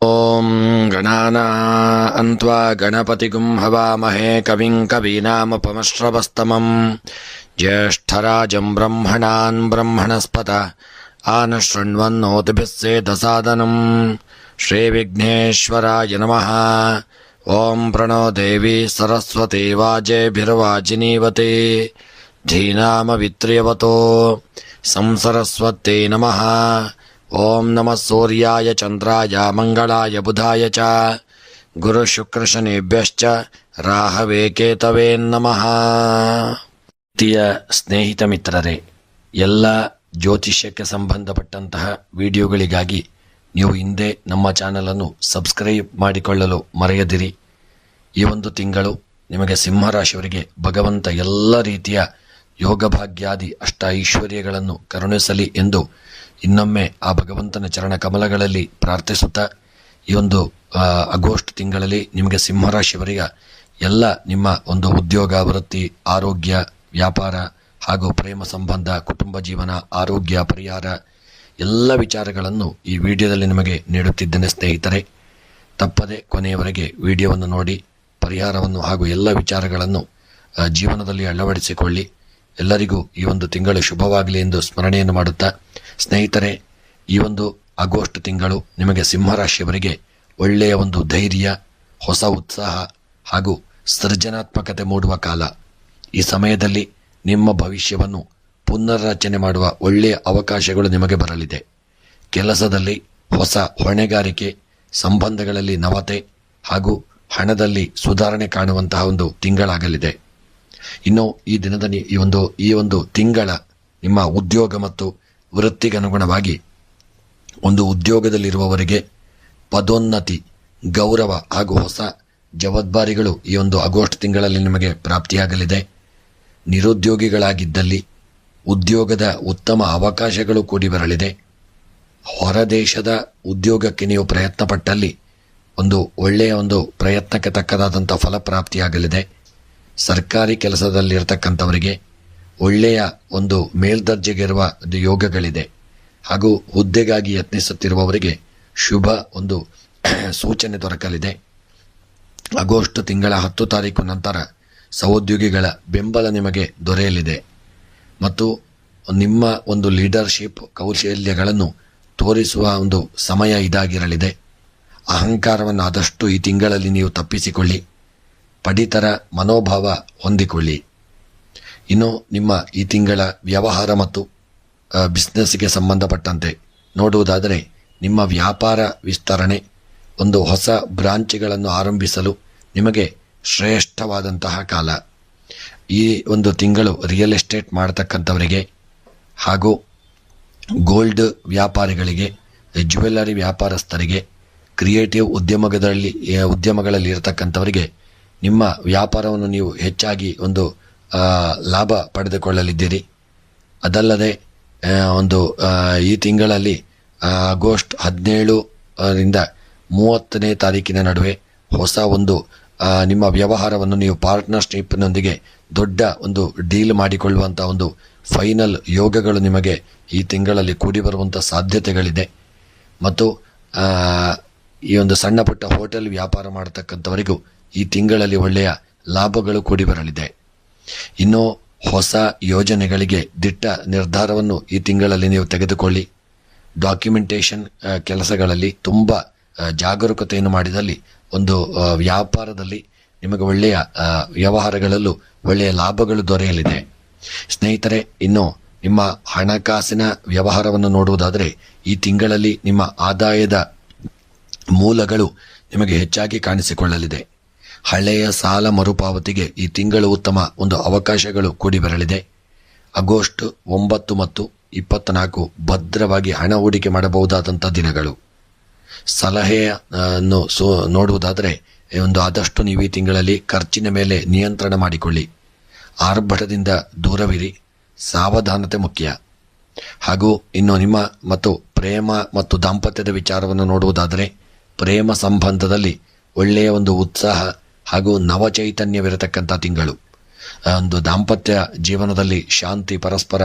ಓಂ ಗಣಾನಾನ್ವಾ ಗಣಪತಿಗುಂ ಹವಾಮಹೇ ಕವಿಂ ಕವೀನಾಮುಪಮಶ್ರವಸ್ತಮಂ ಜ್ಯೇಷ್ಠರಾಜಂ ಬ್ರಹ್ಮಣಾನ್ ಬ್ರಹ್ಮಣಸ್ಪತ ಆನಶೃಣ್ವನ್ನೋತಿಭಿಃ ಸೇದಸಾದನಂ ಶ್ರೀವಿಘ್ನೇಶ್ವರಾಯ ನಮಃ. ಓಂ ಪ್ರಣೋ ದೇವಿ ಸರಸ್ವತಿ ವಾಜೇಭಿರ್ವಾಜಿನೀವತಿ ಧೀನಾಮವಿತ್ರ್ಯವತೋ ಸಂಸರಸ್ವತ್ಯೈ ನಮಃ. ಓಂ ನಮಃ ಸೂರ್ಯಾಯ ಚಂದ್ರಾಯ ಮಂಗಳಾಯ ಬುಧಾಯ ಚ ಗುರು ಶುಕ್ರ ಶನಿಭ್ಯಶ್ಚ ರಾಹವೇ ಕೇತವೇ ನಮಃ. ಪ್ರಿಯ ಸ್ನೇಹಿತ ಮಿತ್ರರೇ, ಎಲ್ಲ ಜ್ಯೋತಿಷ್ಯಕ್ಕೆ ಸಂಬಂಧಪಟ್ಟಂತಹ ವಿಡಿಯೋಗಳಿಗಾಗಿ ನೀವು ಹಿಂದೆ ನಮ್ಮ ಚಾನಲನ್ನು ಸಬ್ಸ್ಕ್ರೈಬ್ ಮಾಡಿಕೊಳ್ಳಲು ಮರೆಯದಿರಿ. ಈ ಒಂದು ತಿಂಗಳು ನಿಮಗೆ ಸಿಂಹರಾಶಿಯವರಿಗೆ ಭಗವಂತ ಎಲ್ಲ ರೀತಿಯ ಯೋಗ ಭಾಗ್ಯಾದಿ ಅಷ್ಟ ಐಶ್ವರ್ಯಗಳನ್ನು ಕರುಣಿಸಲಿ ಎಂದು ಇನ್ನೊಮ್ಮೆ ಆ ಭಗವಂತನ ಚರಣ ಕಮಲಗಳಲ್ಲಿ ಪ್ರಾರ್ಥಿಸುತ್ತಾ, ಈ ಒಂದು ಆಗಸ್ಟ್ ತಿಂಗಳಲ್ಲಿ ನಿಮಗೆ ಸಿಂಹರಾಶಿಯವರಿಗೆ ಎಲ್ಲ ನಿಮ್ಮ ಒಂದು ಉದ್ಯೋಗ, ವೃತ್ತಿ, ಆರೋಗ್ಯ, ವ್ಯಾಪಾರ ಹಾಗೂ ಪ್ರೇಮ ಸಂಬಂಧ, ಕುಟುಂಬ ಜೀವನ, ಆರೋಗ್ಯ, ಪರಿಹಾರ ಎಲ್ಲ ವಿಚಾರಗಳನ್ನು ಈ ವಿಡಿಯೋದಲ್ಲಿ ನಿಮಗೆ ನೀಡುತ್ತಿದ್ದೇನೆ. ಸ್ನೇಹಿತರೆ, ತಪ್ಪದೆ ಕೊನೆಯವರೆಗೆ ವಿಡಿಯೋವನ್ನು ನೋಡಿ ಪರಿಹಾರವನ್ನು ಹಾಗೂ ಎಲ್ಲ ವಿಚಾರಗಳನ್ನು ಜೀವನದಲ್ಲಿ ಅಳವಡಿಸಿಕೊಳ್ಳಿ. ಎಲ್ಲರಿಗೂ ಈ ಒಂದು ತಿಂಗಳು ಶುಭವಾಗಲಿ ಎಂದು ಸ್ಮರಣೆಯನ್ನು ಮಾಡುತ್ತಾ, ಸ್ನೇಹಿತರೆ, ಈ ಒಂದು ಆಗಸ್ಟ್ ತಿಂಗಳು ನಿಮಗೆ ಸಿಂಹರಾಶಿಯವರಿಗೆ ಒಳ್ಳೆಯ ಒಂದು ಧೈರ್ಯ, ಹೊಸ ಉತ್ಸಾಹ ಹಾಗೂ ಸೃಜನಾತ್ಮಕತೆ ಮೂಡುವ ಕಾಲ. ಈ ಸಮಯದಲ್ಲಿ ನಿಮ್ಮ ಭವಿಷ್ಯವನ್ನು ಪುನರ್ರಚನೆ ಮಾಡುವ ಒಳ್ಳೆಯ ಅವಕಾಶಗಳು ನಿಮಗೆ ಬರಲಿದೆ. ಕೆಲಸದಲ್ಲಿ ಹೊಸ ಹೊಣೆಗಾರಿಕೆ, ಸಂಬಂಧಗಳಲ್ಲಿ ನವತೆ ಹಾಗೂ ಹಣದಲ್ಲಿ ಸುಧಾರಣೆ ಕಾಣುವಂತಹ ಒಂದು ತಿಂಗಳಾಗಲಿದೆ. ಇನ್ನು ಈ ಒಂದು ತಿಂಗಳ ನಿಮ್ಮ ಉದ್ಯೋಗ ಮತ್ತು ವೃತ್ತಿಗನುಗುಣವಾಗಿ ಒಂದು ಉದ್ಯೋಗದಲ್ಲಿರುವವರಿಗೆ ಪದೋನ್ನತಿ, ಗೌರವ ಹಾಗೂ ಹೊಸ ಜವಾಬ್ದಾರಿಗಳು ಈ ಒಂದು ಆಗಸ್ಟ್ ತಿಂಗಳಲ್ಲಿ ನಿಮಗೆ ಪ್ರಾಪ್ತಿಯಾಗಲಿದೆ. ನಿರುದ್ಯೋಗಿಗಳಾಗಿದ್ದಲ್ಲಿ ಉದ್ಯೋಗದ ಉತ್ತಮ ಅವಕಾಶಗಳು ಕೂಡಿ ಬರಲಿದೆ. ಹೊರದೇಶದ ಉದ್ಯೋಗಕ್ಕೆ ನೀವು ಪ್ರಯತ್ನ ಪಟ್ಟಲ್ಲಿ ಒಂದು ಒಳ್ಳೆಯ ಒಂದು ಪ್ರಯತ್ನಕ್ಕೆ ತಕ್ಕದಾದಂಥ ಫಲಪ್ರಾಪ್ತಿಯಾಗಲಿದೆ. ಸರ್ಕಾರಿ ಕೆಲಸದಲ್ಲಿರ್ತಕ್ಕಂಥವರಿಗೆ ಒಳ್ಳೆಯ ಒಂದು ಮೇಲ್ದರ್ಜೆಗಿರುವ ಯೋಗಗಳಿದೆ ಹಾಗೂ ಹುದ್ದೆಗಾಗಿ ಯತ್ನಿಸುತ್ತಿರುವವರಿಗೆ ಶುಭ ಒಂದು ಸೂಚನೆ ದೊರಕಲಿದೆ. ಆಗಸ್ಟ್ ತಿಂಗಳ 10 ತಾರೀಕು ನಂತರ ಸಹೋದ್ಯೋಗಿಗಳ ಬೆಂಬಲ ನಿಮಗೆ ದೊರೆಯಲಿದೆ ಮತ್ತು ನಿಮ್ಮ ಒಂದು ಲೀಡರ್ಶಿಪ್ ಕೌಶಲ್ಯಗಳನ್ನು ತೋರಿಸುವ ಒಂದು ಸಮಯ ಇದಾಗಿರಲಿದೆ. ಅಹಂಕಾರವನ್ನು ಆದಷ್ಟು ಈ ತಿಂಗಳಲ್ಲಿ ನೀವು ತಪ್ಪಿಸಿಕೊಳ್ಳಿ. ಪಡಿತರ ಮನೋಭಾವ ಹೊಂದಿಕೊಳ್ಳಿ. ಇನ್ನು ನಿಮ್ಮ ಈ ತಿಂಗಳ ವ್ಯವಹಾರ ಮತ್ತು ಬಿಸ್ನೆಸ್ಗೆ ಸಂಬಂಧಪಟ್ಟಂತೆ ನೋಡುವುದಾದರೆ, ನಿಮ್ಮ ವ್ಯಾಪಾರ ವಿಸ್ತರಣೆ, ಒಂದು ಹೊಸ ಬ್ರಾಂಚ್ಗಳನ್ನು ಆರಂಭಿಸಲು ನಿಮಗೆ ಶ್ರೇಷ್ಠವಾದಂತಹ ಕಾಲ. ಈ ಒಂದು ತಿಂಗಳು ರಿಯಲ್ ಎಸ್ಟೇಟ್ ಮಾಡತಕ್ಕಂಥವರಿಗೆ ಹಾಗೂ ಗೋಲ್ಡ್ ವ್ಯಾಪಾರಿಗಳಿಗೆ, ಜ್ಯುವೆಲ್ಲರಿ ವ್ಯಾಪಾರಸ್ಥರಿಗೆ, ಕ್ರಿಯೇಟಿವ್ ಉದ್ಯಮಗಳಲ್ಲಿ ಇರತಕ್ಕಂಥವರಿಗೆ ನಿಮ್ಮ ವ್ಯಾಪಾರವನ್ನು ನೀವು ಹೆಚ್ಚಾಗಿ ಒಂದು ಲಾಭ ಪಡೆದುಕೊಳ್ಳಲಿದ್ದೀರಿ. ಅದಲ್ಲದೆ ಈ ತಿಂಗಳಲ್ಲಿ ಆಗಸ್ಟ್ 17ರಿಂದ 30ನೇ ತಾರೀಕಿನ ನಡುವೆ ಹೊಸ ಒಂದು ನಿಮ್ಮ ವ್ಯವಹಾರವನ್ನು ನೀವು ಪಾರ್ಟ್ನರ್ಶಿಪ್ನೊಂದಿಗೆ ದೊಡ್ಡ ಒಂದು ಡೀಲ್ ಮಾಡಿಕೊಳ್ಳುವಂಥ ಒಂದು ಫೈನಲ್ ಯೋಗಗಳು ನಿಮಗೆ ಈ ತಿಂಗಳಲ್ಲಿ ಕೂಡಿ ಬರುವಂಥ ಸಾಧ್ಯತೆಗಳಿದೆ. ಮತ್ತು ಈ ಒಂದು ಸಣ್ಣ ಪುಟ್ಟ ಹೋಟೆಲ್ ವ್ಯಾಪಾರ ಮಾಡತಕ್ಕಂಥವರಿಗೂ ಈ ತಿಂಗಳಲ್ಲಿ ಒಳ್ಳೆಯ ಲಾಭಗಳು ಕೂಡಿ ಬರಲಿದೆ. ಇನ್ನು ಹೊಸ ಯೋಜನೆಗಳಿಗೆ ದಿಟ್ಟ ನಿರ್ಧಾರವನ್ನು ಈ ತಿಂಗಳಲ್ಲಿ ನೀವು ತೆಗೆದುಕೊಳ್ಳಿ. ಡಾಕ್ಯುಮೆಂಟೇಶನ್ ಕೆಲಸಗಳಲ್ಲಿ ತುಂಬ ಜಾಗರೂಕತೆಯನ್ನು ಮಾಡಿದಲ್ಲಿ ಒಂದು ವ್ಯಾಪಾರದಲ್ಲಿ ನಿಮಗೆ ಒಳ್ಳೆಯ ವ್ಯವಹಾರಗಳಲ್ಲೂ ಒಳ್ಳೆಯ ಲಾಭಗಳು ದೊರೆಯಲಿದೆ. ಸ್ನೇಹಿತರೆ, ಇನ್ನು ನಿಮ್ಮ ಹಣಕಾಸಿನ ವ್ಯವಹಾರವನ್ನು ನೋಡುವುದಾದರೆ, ಈ ತಿಂಗಳಲ್ಲಿ ನಿಮ್ಮ ಆದಾಯದ ಮೂಲಗಳು ನಿಮಗೆ ಹೆಚ್ಚಾಗಿ ಕಾಣಿಸಿಕೊಳ್ಳಲಿದೆ. ಹಳೆಯ ಸಾಲ ಮರುಪಾವತಿಗೆ ಈ ತಿಂಗಳು ಉತ್ತಮ ಒಂದು ಅವಕಾಶಗಳು ಕೂಡಿ ಬರಲಿದೆ. ಆಗಸ್ಟ್ 9 ಮತ್ತು 24 ಭದ್ರವಾಗಿ ಹಣ ಹೂಡಿಕೆ ಮಾಡಬಹುದಾದಂಥ ದಿನಗಳು. ಸಲಹೆಯನ್ನು ನೋಡುವುದಾದರೆ, ಆದಷ್ಟು ನೀವು ಈ ತಿಂಗಳಲ್ಲಿ ಖರ್ಚಿನ ಮೇಲೆ ನಿಯಂತ್ರಣ ಮಾಡಿಕೊಳ್ಳಿ. ಆರ್ಭಟದಿಂದ ದೂರವಿರಿ. ಸಾವಧಾನತೆ ಮುಖ್ಯ. ಹಾಗೂ ಇನ್ನು ನಿಮ್ಮ ಮತ್ತು ಪ್ರೇಮ ಮತ್ತು ದಾಂಪತ್ಯದ ವಿಚಾರವನ್ನು ನೋಡುವುದಾದರೆ, ಪ್ರೇಮ ಸಂಬಂಧದಲ್ಲಿ ಒಳ್ಳೆಯ ಒಂದು ಉತ್ಸಾಹ ಹಾಗೂ ನವಚೈತನ್ಯವಿರತಕ್ಕಂಥ ತಿಂಗಳು. ಒಂದು ದಾಂಪತ್ಯ ಜೀವನದಲ್ಲಿ ಶಾಂತಿ, ಪರಸ್ಪರ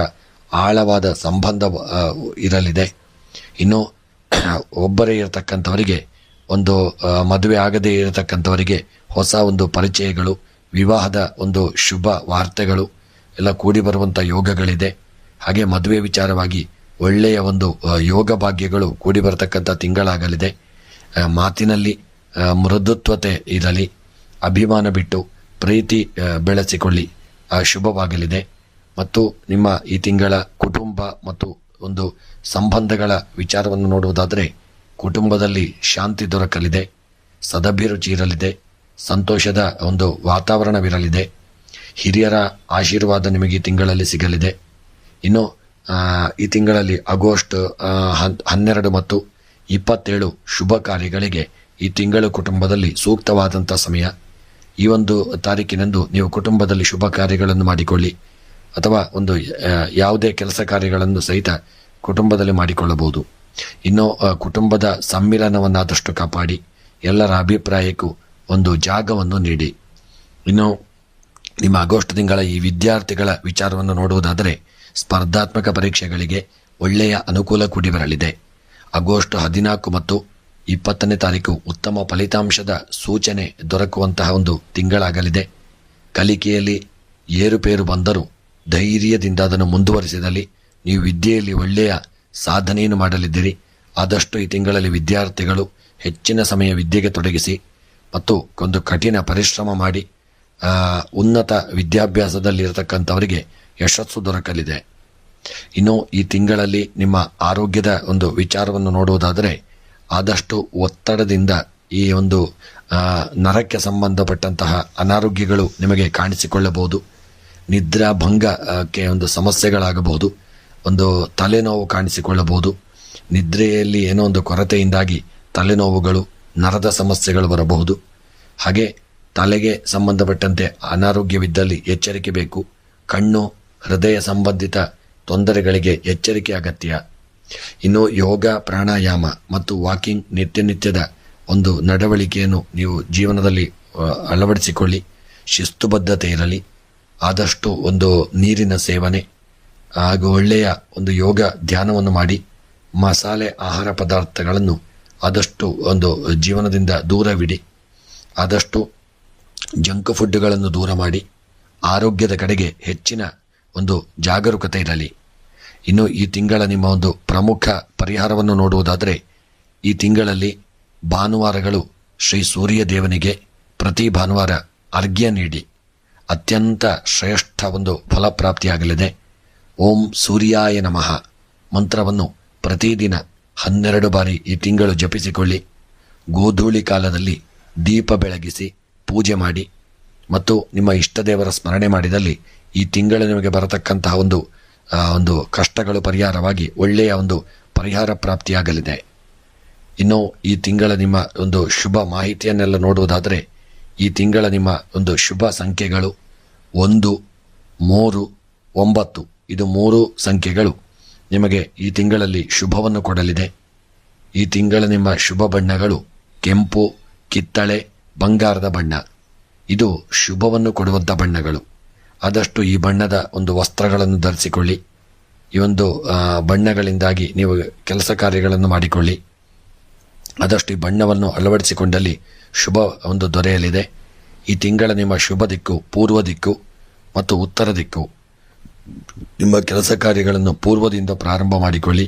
ಆಳವಾದ ಸಂಬಂಧ ಇರಲಿದೆ. ಇನ್ನು ಒಬ್ಬರೇ ಇರತಕ್ಕಂಥವರಿಗೆ ಒಂದು ಮದುವೆ ಆಗದೇ ಇರತಕ್ಕಂಥವರಿಗೆ ಹೊಸ ಒಂದು ಪರಿಚಯಗಳು, ವಿವಾಹದ ಒಂದು ಶುಭ ವಾರ್ತೆಗಳು ಎಲ್ಲ ಕೂಡಿ ಬರುವಂಥ ಯೋಗಗಳಿದೆ. ಹಾಗೆ ಮದುವೆ ವಿಚಾರವಾಗಿ ಒಳ್ಳೆಯ ಒಂದು ಯೋಗ ಭಾಗ್ಯಗಳು ಕೂಡಿ ಬರತಕ್ಕಂಥ ತಿಂಗಳಾಗಲಿದೆ. ಮಾತಿನಲ್ಲಿ ಮೃದುತ್ವತೆ ಇರಲಿ, ಅಭಿಮಾನ ಬಿಟ್ಟು ಪ್ರೀತಿ ಬೆಳೆಸಿಕೊಳ್ಳಿ, ಶುಭವಾಗಲಿದೆ. ಮತ್ತು ನಿಮ್ಮ ಈ ತಿಂಗಳ ಕುಟುಂಬ ಮತ್ತು ಒಂದು ಸಂಬಂಧಗಳ ವಿಚಾರವನ್ನು ನೋಡುವುದಾದರೆ ಕುಟುಂಬದಲ್ಲಿ ಶಾಂತಿ ದೊರಕಲಿದೆ, ಸದಭಿರುಚಿ ಇರಲಿದೆ, ಸಂತೋಷದ ಒಂದು ವಾತಾವರಣವಿರಲಿದೆ, ಹಿರಿಯರ ಆಶೀರ್ವಾದ ನಿಮಗೆ ಈ ತಿಂಗಳಲ್ಲಿ ಸಿಗಲಿದೆ. ಇನ್ನು ಈ ತಿಂಗಳಲ್ಲಿ ಆಗಸ್ಟ್ 12 ಮತ್ತು 27 ಶುಭ ಕಾರ್ಯಗಳಿಗೆ ಈ ತಿಂಗಳು ಕುಟುಂಬದಲ್ಲಿ ಸೂಕ್ತವಾದಂಥ ಸಮಯ. ಈ ಒಂದು ತಾರೀಕಿನಂದು ನೀವು ಕುಟುಂಬದಲ್ಲಿ ಶುಭ ಕಾರ್ಯಗಳನ್ನು ಮಾಡಿಕೊಳ್ಳಿ, ಅಥವಾ ಒಂದು ಯಾವುದೇ ಕೆಲಸ ಕಾರ್ಯಗಳನ್ನು ಸಹಿತ ಕುಟುಂಬದಲ್ಲಿ ಮಾಡಿಕೊಳ್ಳಬಹುದು. ಇನ್ನು ಕುಟುಂಬದ ಸಮ್ಮಿಲನವನ್ನಾದಷ್ಟು ಕಾಪಾಡಿ ಎಲ್ಲರ ಅಭಿಪ್ರಾಯಕ್ಕೂ ಒಂದು ಜಾಗವನ್ನು ನೀಡಿ. ಇನ್ನು ನಿಮ್ಮ ಆಗಸ್ಟ್ ತಿಂಗಳ ಈ ವಿದ್ಯಾರ್ಥಿಗಳ ವಿಚಾರವನ್ನು ನೋಡುವುದಾದರೆ ಸ್ಪರ್ಧಾತ್ಮಕ ಪರೀಕ್ಷೆಗಳಿಗೆ ಒಳ್ಳೆಯ ಅನುಕೂಲ ಕೂಡಿ ಬರಲಿದೆ. ಆಗಸ್ಟ್ 14 ಮತ್ತು 20ನೇ ತಾರೀಕು ಉತ್ತಮ ಫಲಿತಾಂಶದ ಸೂಚನೆ ದೊರಕುವಂತಹ ಒಂದು ತಿಂಗಳಾಗಲಿದೆ. ಕಲಿಕೆಯಲ್ಲಿ ಏರುಪೇರು ಬಂದರೂ ಧೈರ್ಯದಿಂದ ಅದನ್ನು ಮುಂದುವರಿಸಿದಲ್ಲಿ ನೀವು ವಿದ್ಯೆಯಲ್ಲಿ ಒಳ್ಳೆಯ ಸಾಧನೆಯನ್ನು ಮಾಡಲಿದ್ದೀರಿ. ಆದಷ್ಟು ಈ ತಿಂಗಳಲ್ಲಿ ವಿದ್ಯಾರ್ಥಿಗಳು ಹೆಚ್ಚಿನ ಸಮಯ ವಿದ್ಯೆಗೆ ತೊಡಗಿಸಿ ಮತ್ತು ಒಂದು ಕಠಿಣ ಪರಿಶ್ರಮ ಮಾಡಿ ಉನ್ನತ ವಿದ್ಯಾಭ್ಯಾಸದಲ್ಲಿರತಕ್ಕಂಥವರಿಗೆ ಯಶಸ್ಸು ದೊರಕಲಿದೆ. ಇನ್ನು ಈ ತಿಂಗಳಲ್ಲಿ ನಿಮ್ಮ ಆರೋಗ್ಯದ ಒಂದು ವಿಚಾರವನ್ನು ನೋಡುವುದಾದರೆ ಆದಷ್ಟು ಒತ್ತಡದಿಂದ ಈ ಒಂದು ನರಕ್ಕೆ ಸಂಬಂಧಪಟ್ಟಂತಹ ಅನಾರೋಗ್ಯಗಳು ನಿಮಗೆ ಕಾಣಿಸಿಕೊಳ್ಳಬಹುದು. ನಿದ್ರಾಭಂಗಕ್ಕೆ ಒಂದು ಸಮಸ್ಯೆಗಳಾಗಬಹುದು, ಒಂದು ತಲೆನೋವು ಕಾಣಿಸಿಕೊಳ್ಳಬಹುದು. ನಿದ್ರೆಯಲ್ಲಿ ಏನೋ ಒಂದು ಕೊರತೆಯಿಂದಾಗಿ ತಲೆನೋವುಗಳು, ನರದ ಸಮಸ್ಯೆಗಳು ಬರಬಹುದು. ಹಾಗೆ ತಲೆಗೆ ಸಂಬಂಧಪಟ್ಟಂತೆ ಅನಾರೋಗ್ಯವಿದ್ದಲ್ಲಿ ಎಚ್ಚರಿಕೆ ಬೇಕು. ಕಣ್ಣು, ಹೃದಯ ಸಂಬಂಧಿತ ತೊಂದರೆಗಳಿಗೆ ಎಚ್ಚರಿಕೆ ಅಗತ್ಯ. ಇನ್ನು ಯೋಗ, ಪ್ರಾಣಾಯಾಮ ಮತ್ತು ವಾಕಿಂಗ್ ನಿತ್ಯದ ಒಂದು ನಡವಳಿಕೆಯನ್ನು ನೀವು ಜೀವನದಲ್ಲಿ ಅಳವಡಿಸಿಕೊಳ್ಳಿ. ಶಿಸ್ತುಬದ್ಧತೆ ಇರಲಿ. ಆದಷ್ಟು ಒಂದು ನೀರಿನ ಸೇವನೆ ಹಾಗೂ ಒಳ್ಳೆಯ ಒಂದು ಯೋಗ ಧ್ಯಾನವನ್ನು ಮಾಡಿ ಮಸಾಲೆ ಆಹಾರ ಪದಾರ್ಥಗಳನ್ನು ಆದಷ್ಟು ಒಂದು ಜೀವನದಿಂದ ದೂರವಿಡಿ. ಆದಷ್ಟು ಜಂಕ್ ಫುಡ್ಗಳನ್ನು ದೂರ ಮಾಡಿ ಆರೋಗ್ಯದ ಕಡೆಗೆ ಹೆಚ್ಚಿನ ಒಂದು ಜಾಗರೂಕತೆ ಇರಲಿ. ಇನ್ನು ಈ ತಿಂಗಳ ನಿಮ್ಮ ಒಂದು ಪ್ರಮುಖ ಪರಿಹಾರವನ್ನು ನೋಡುವುದಾದರೆ ಈ ತಿಂಗಳಲ್ಲಿ ಭಾನುವಾರಗಳು ಶ್ರೀ ಸೂರ್ಯ ದೇವನಿಗೆ ಪ್ರತಿ ಭಾನುವಾರ ಅರ್ಘ್ಯ ನೀಡಿ ಅತ್ಯಂತ ಶ್ರೇಷ್ಠ ಒಂದು ಫಲಪ್ರಾಪ್ತಿಯಾಗಲಿದೆ. ಓಂ ಸೂರ್ಯಾಯ ನಮಃ ಮಂತ್ರವನ್ನು ಪ್ರತಿದಿನ 12 ಬಾರಿ ಈ ತಿಂಗಳು ಜಪಿಸಿಕೊಳ್ಳಿ. ಗೋಧೂಳಿ ಕಾಲದಲ್ಲಿ ದೀಪ ಬೆಳಗಿಸಿ ಪೂಜೆ ಮಾಡಿ ಮತ್ತು ನಿಮ್ಮ ಇಷ್ಟದೇವರ ಸ್ಮರಣೆ ಮಾಡಿದಲ್ಲಿ ಈ ತಿಂಗಳು ನಿಮಗೆ ಬರತಕ್ಕಂತಹ ಒಂದು ಕಷ್ಟಗಳು ಪರಿಹಾರವಾಗಿ ಒಳ್ಳೆಯ ಒಂದು ಪರಿಹಾರ ಪ್ರಾಪ್ತಿಯಾಗಲಿದೆ. ಇನ್ನು ಈ ತಿಂಗಳ ನಿಮ್ಮ ಒಂದು ಶುಭ ಮಾಹಿತಿಯನ್ನೆಲ್ಲ ನೋಡುವುದಾದರೆ ಈ ತಿಂಗಳ ನಿಮ್ಮ ಒಂದು ಶುಭ ಸಂಖ್ಯೆಗಳು 1, 3, 9. ಇದು 3 ಸಂಖ್ಯೆಗಳು ನಿಮಗೆ ಈ ತಿಂಗಳಲ್ಲಿ ಶುಭವನ್ನು ಕೊಡಲಿದೆ. ಈ ತಿಂಗಳ ನಿಮ್ಮ ಶುಭ ಬಣ್ಣಗಳು ಕೆಂಪು, ಕಿತ್ತಳೆ, ಬಂಗಾರದ ಬಣ್ಣ. ಇದು ಶುಭವನ್ನು ಕೊಡುವಂಥ ಬಣ್ಣಗಳು. ಆದಷ್ಟು ಈ ಬಣ್ಣದ ಒಂದು ವಸ್ತ್ರಗಳನ್ನು ಧರಿಸಿಕೊಳ್ಳಿ. ಈ ಒಂದು ಬಣ್ಣಗಳಿಂದಾಗಿ ನೀವು ಕೆಲಸ ಕಾರ್ಯಗಳನ್ನು ಮಾಡಿಕೊಳ್ಳಿ. ಆದಷ್ಟು ಈ ಬಣ್ಣವನ್ನು ಅಳವಡಿಸಿಕೊಂಡಲ್ಲಿ ಶುಭ ಒಂದು ದೊರೆಯಲಿದೆ. ಈ ತಿಂಗಳ ನಿಮ್ಮ ಶುಭ ದಿಕ್ಕು ಪೂರ್ವ ದಿಕ್ಕು ಮತ್ತು ಉತ್ತರ ದಿಕ್ಕು. ನಿಮ್ಮ ಕೆಲಸ ಕಾರ್ಯಗಳನ್ನು ಪೂರ್ವದಿಂದ ಪ್ರಾರಂಭ ಮಾಡಿಕೊಳ್ಳಿ.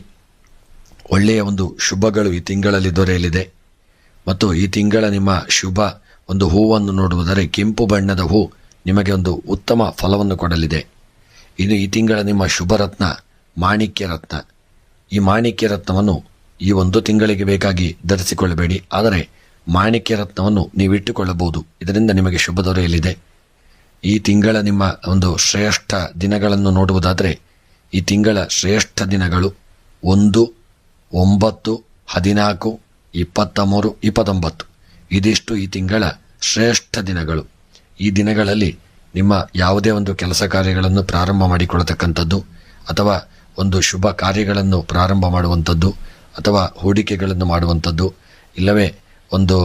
ಒಳ್ಳೆಯ ಒಂದು ಶುಭಗಳು ಈ ತಿಂಗಳಲ್ಲಿ ದೊರೆಯಲಿದೆ. ಮತ್ತು ಈ ತಿಂಗಳ ನಿಮ್ಮ ಶುಭ ಒಂದು ಹೂವನ್ನು ನೋಡುವುದರೆ ಕೆಂಪು ಬಣ್ಣದ ಹೂ ನಿಮಗೆ ಒಂದು ಉತ್ತಮ ಫಲವನ್ನು ಕೊಡಲಿದೆ. ಇನ್ನು ಈ ತಿಂಗಳ ನಿಮ್ಮ ಶುಭ ರತ್ನ ಮಾಣಿಕ್ಯ ರತ್ನ. ಈ ಮಾಣಿಕ್ಯ ರತ್ನವನ್ನು ಈ ಒಂದು ತಿಂಗಳಿಗೆ ಬೇಕಾಗಿ ಧರಿಸಿಕೊಳ್ಳಬೇಡಿ, ಆದರೆ ಮಾಣಿಕ್ಯ ರತ್ನವನ್ನು ನೀವಿಟ್ಟುಕೊಳ್ಳಬಹುದು. ಇದರಿಂದ ನಿಮಗೆ ಶುಭ ದೊರೆಯಲಿದೆ. ಈ ತಿಂಗಳ ನಿಮ್ಮ ಒಂದು ಶ್ರೇಷ್ಠ ದಿನಗಳನ್ನು ನೋಡುವುದಾದರೆ ಈ ತಿಂಗಳ ಶ್ರೇಷ್ಠ ದಿನಗಳು 1, 9, 14, 23, 29. ಇದಿಷ್ಟು ಈ ತಿಂಗಳ ಶ್ರೇಷ್ಠ ದಿನಗಳು. ಈ ದಿನಗಳಲ್ಲಿ ನಿಮ್ಮ ಯಾವುದೇ ಒಂದು ಕೆಲಸ ಕಾರ್ಯಗಳನ್ನು ಪ್ರಾರಂಭ ಮಾಡಿಕೊಳ್ಳತಕ್ಕಂಥದ್ದು ಅಥವಾ ಒಂದು ಶುಭ ಕಾರ್ಯಗಳನ್ನು ಪ್ರಾರಂಭ ಮಾಡುವಂಥದ್ದು ಅಥವಾ ಹೂಡಿಕೆಗಳನ್ನು ಮಾಡುವಂಥದ್ದು, ಇಲ್ಲವೇ ಒಂದು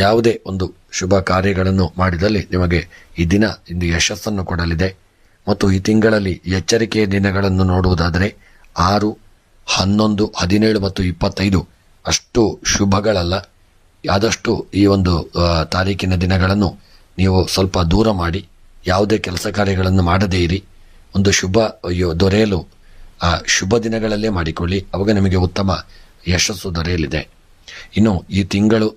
ಯಾವುದೇ ಒಂದು ಶುಭ ಕಾರ್ಯಗಳನ್ನು ಮಾಡಿದಲ್ಲಿ ನಿಮಗೆ ಈ ದಿನ ಇಂದು ಯಶಸ್ಸನ್ನು ಕೊಡಲಿದೆ. ಮತ್ತು ಈ ತಿಂಗಳಲ್ಲಿ ಎಚ್ಚರಿಕೆಯ ದಿನಗಳನ್ನು ನೋಡುವುದಾದರೆ 6, 11, 17 ಮತ್ತು 25 ಅಷ್ಟು ಶುಭಗಳಲ್ಲ. ಆದಷ್ಟು ಈ ಒಂದು ತಾರೀಕಿನ ದಿನಗಳನ್ನು ನೀವು ಸ್ವಲ್ಪ ದೂರ ಮಾಡಿ ಯಾವುದೇ ಕೆಲಸ ಕಾರ್ಯಗಳನ್ನು ಮಾಡದೇ ಇರಿ. ಒಂದು ಶುಭ ದೊರೆಯಲು ಆ ಶುಭ ದಿನಗಳಲ್ಲೇ ಮಾಡಿಕೊಳ್ಳಿ, ಅವಾಗ ನಿಮಗೆ ಉತ್ತಮ ಯಶಸ್ಸು ದೊರೆಯಲಿದೆ. ಇನ್ನು ಈ ತಿಂಗಳು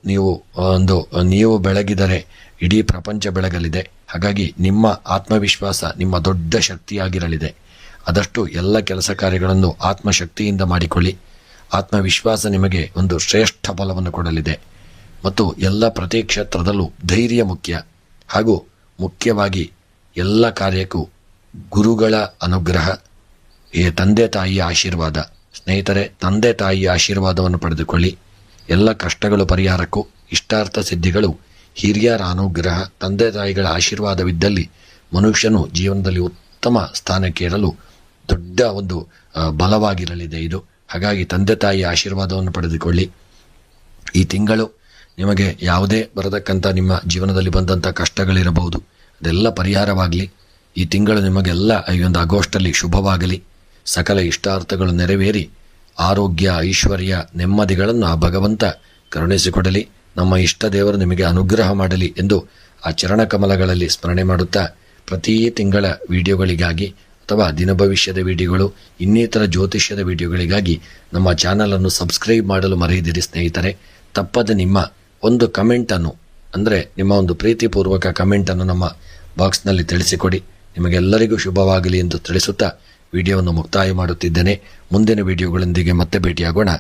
ನೀವು ಬೆಳಗಿದರೆ ಇಡೀ ಪ್ರಪಂಚ ಬೆಳಗಲಿದೆ. ಹಾಗಾಗಿ ನಿಮ್ಮ ಆತ್ಮವಿಶ್ವಾಸ ನಿಮ್ಮ ದೊಡ್ಡ ಶಕ್ತಿಯಾಗಿರಲಿದೆ. ಆದಷ್ಟು ಎಲ್ಲ ಕೆಲಸ ಕಾರ್ಯಗಳನ್ನು ಆತ್ಮಶಕ್ತಿಯಿಂದ ಮಾಡಿಕೊಳ್ಳಿ. ಆತ್ಮವಿಶ್ವಾಸ ನಿಮಗೆ ಒಂದು ಶ್ರೇಷ್ಠ ಫಲವನ್ನು ಕೊಡಲಿದೆ. ಮತ್ತು ಎಲ್ಲ ಪ್ರತಿ ಕ್ಷೇತ್ರದಲ್ಲೂ ಧೈರ್ಯ ಮುಖ್ಯ. ಹಾಗೂ ಮುಖ್ಯವಾಗಿ ಎಲ್ಲ ಕಾರ್ಯಕ್ಕೂ ಗುರುಗಳ ಅನುಗ್ರಹ, ತಂದೆ ತಾಯಿಯ ಆಶೀರ್ವಾದ. ಸ್ನೇಹಿತರೆ, ತಂದೆ ತಾಯಿಯ ಆಶೀರ್ವಾದವನ್ನು ಪಡೆದುಕೊಳ್ಳಿ. ಎಲ್ಲ ಕಷ್ಟಗಳು ಪರಿಹಾರಕ್ಕೂ ಇಷ್ಟಾರ್ಥ ಸಿದ್ಧಿಗಳು ಹಿರಿಯರ ಅನುಗ್ರಹ, ತಂದೆ ತಾಯಿಗಳ ಆಶೀರ್ವಾದವಿದ್ದಲ್ಲಿ ಮನುಷ್ಯನು ಜೀವನದಲ್ಲಿ ಉತ್ತಮ ಸ್ಥಾನಕ್ಕೆ ಏರಲು ದೊಡ್ಡ ಒಂದು ಬಲವಾಗಿರಲಿದೆ ಇದು. ಹಾಗಾಗಿ ತಂದೆ ತಾಯಿಯ ಆಶೀರ್ವಾದವನ್ನು ಪಡೆದುಕೊಳ್ಳಿ. ಈ ತಿಂಗಳು ನಿಮಗೆ ಯಾವುದೇ ಬರತಕ್ಕಂಥ ನಿಮ್ಮ ಜೀವನದಲ್ಲಿ ಬಂದಂಥ ಕಷ್ಟಗಳಿರಬಹುದು, ಅದೆಲ್ಲ ಪರಿಹಾರವಾಗಲಿ. ಈ ತಿಂಗಳು ನಿಮಗೆಲ್ಲ ಈ ಒಂದು ಆಗಸ್ಟಲ್ಲಿ ಶುಭವಾಗಲಿ. ಸಕಲ ಇಷ್ಟಾರ್ಥಗಳು ನೆರವೇರಿ ಆರೋಗ್ಯ, ಐಶ್ವರ್ಯ, ನೆಮ್ಮದಿಗಳನ್ನು ಆ ಭಗವಂತ ಕರುಣಿಸಿಕೊಡಲಿ. ನಮ್ಮ ಇಷ್ಟ ದೇವರು ನಿಮಗೆ ಅನುಗ್ರಹ ಮಾಡಲಿ ಎಂದು ಆ ಚರಣಕಮಲಗಳಲ್ಲಿ ಸ್ಮರಣೆ ಮಾಡುತ್ತಾ, ಪ್ರತಿ ತಿಂಗಳ ವಿಡಿಯೋಗಳಿಗಾಗಿ ಅಥವಾ ದಿನ ಭವಿಷ್ಯದ ವಿಡಿಯೋಗಳು, ಇನ್ನಿತರ ಜ್ಯೋತಿಷ್ಯದ ವಿಡಿಯೋಗಳಿಗಾಗಿ ನಮ್ಮ ಚಾನಲನ್ನು ಸಬ್ಸ್ಕ್ರೈಬ್ ಮಾಡಲು ಮರೆಯದಿರಿ ಸ್ನೇಹಿತರೆ. ತಪ್ಪದೆ ನಿಮ್ಮ ಒಂದು ಕಮೆಂಟನ್ನು, ಅಂದರೆ ನಿಮ್ಮ ಒಂದು ಪ್ರೀತಿಪೂರ್ವಕ ಕಮೆಂಟನ್ನು ನಮ್ಮ ಬಾಕ್ಸ್ನಲ್ಲಿ ತಿಳಿಸಿಕೊಡಿ. ನಿಮಗೆಲ್ಲರಿಗೂ ಶುಭವಾಗಲಿ ಎಂದು ತಿಳಿಸುತ್ತಾ ವಿಡಿಯೋವನ್ನು ಮುಕ್ತಾಯ ಮಾಡುತ್ತಿದ್ದೇನೆ. ಮುಂದಿನ ವಿಡಿಯೋಗಳೊಂದಿಗೆ ಮತ್ತೆ ಭೇಟಿಯಾಗೋಣ.